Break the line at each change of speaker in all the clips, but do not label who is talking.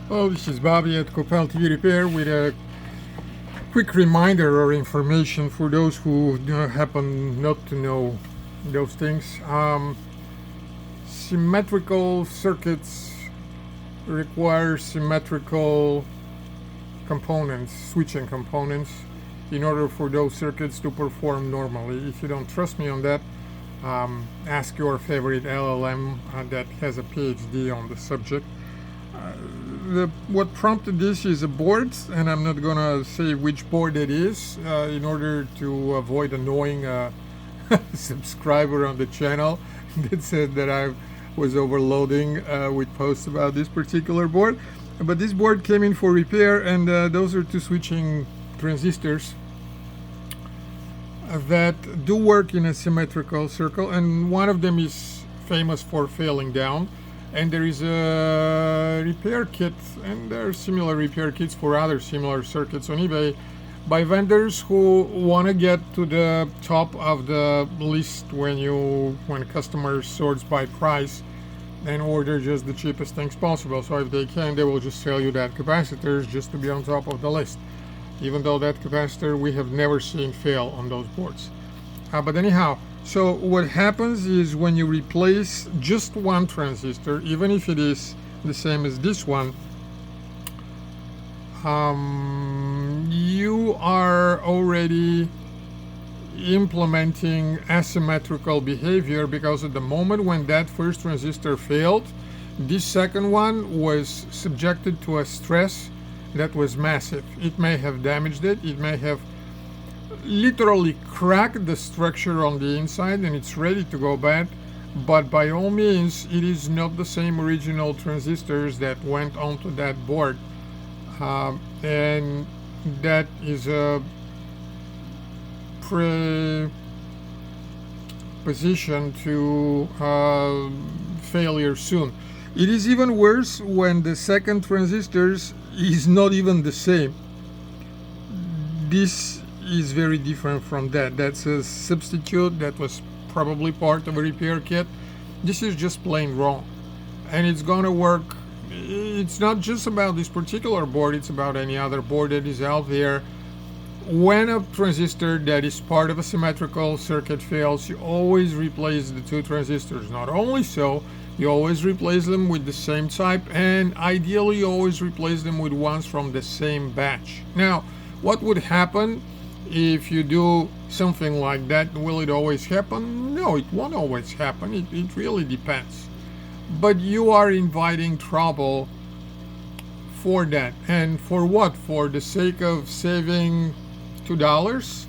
Well, this is Bobby at Copal TV Repair with a quick reminder or information for those who happen not to know those things. Symmetrical circuits require symmetrical components, switching components, in order for those circuits to perform normally. If you don't trust me on that, ask your favorite LLM that has a PhD on the subject. What prompted this is a board, and I'm not gonna say which board it is in order to avoid annoying a subscriber on the channel that said that I was overloading with posts about this particular board. But this board came in for repair, and those are two switching transistors that do work in a symmetrical circle, and one of them is famous for failing down. And there is a repair kit, and there are similar repair kits for other similar circuits on eBay by vendors who want to get to the top of the list when customers sorts by price and order just the cheapest things possible. So if they can, they will just sell you that capacitors just to be on top of the list, even though that capacitor we have never seen fail on those boards. But anyhow, so what happens is when you replace just one transistor, even if it is the same as this one, you are already implementing asymmetrical behavior, because at the moment when that first transistor failed, this second one was subjected to a stress that was massive. It may have damaged it, it may have literally cracked the structure on the inside, and it's ready to go bad. But by all means, it is not the same original transistors that went onto that board, and that is a pre-position to failure soon. It is even worse when the second transistors is not even the same. This is very different from that. That's a substitute that was probably part of a repair kit. This is just plain wrong, and it's gonna work. It's not just about this particular board, it's about any other board that is out there. When a transistor that is part of a symmetrical circuit fails, you always replace the two transistors. Not only so, you always replace them with the same type, and ideally you always replace them with ones from the same batch. Now, what would happen if you do something like that? Will it always happen? No, it won't always happen. It really depends. But you are inviting trouble for that. And for what? For the sake of saving $2?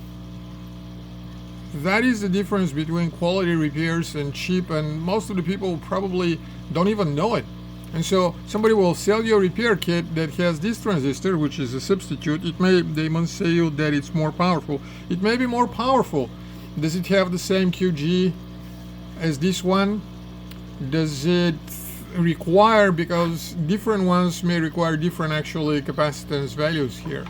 That is the difference between quality repairs and cheap, and most of the people probably don't even know it. And so somebody will sell you a repair kit that has this transistor, which is a substitute. They must say you that it's more powerful. It may be more powerful. Does it have the same QG as this one? Does it require, because different ones may require different actually capacitance values here.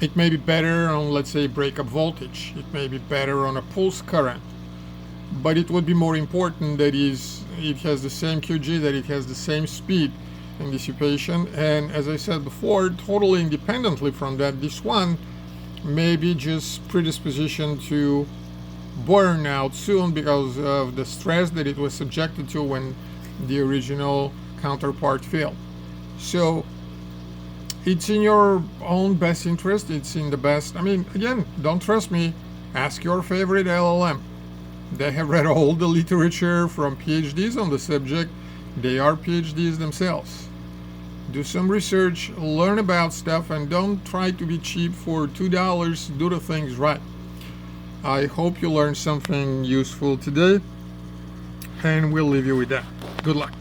It may be better on, let's say, breakup voltage. It may be better on a pulse current. But it would be more important that it has the same QG, that it has the same speed and dissipation. And as I said before, totally independently from that, this one may be just predisposition to burn out soon because of the stress that it was subjected to when the original counterpart failed. So it's in your own best interest. It's in the best. I mean, again, don't trust me. Ask your favorite LLM. They have read all the literature from PhDs on the subject. They are PhDs themselves. Do some research, learn about stuff, and don't try to be cheap for $2. Do the things right. I hope you learned something useful today, and we'll leave you with that. Good luck.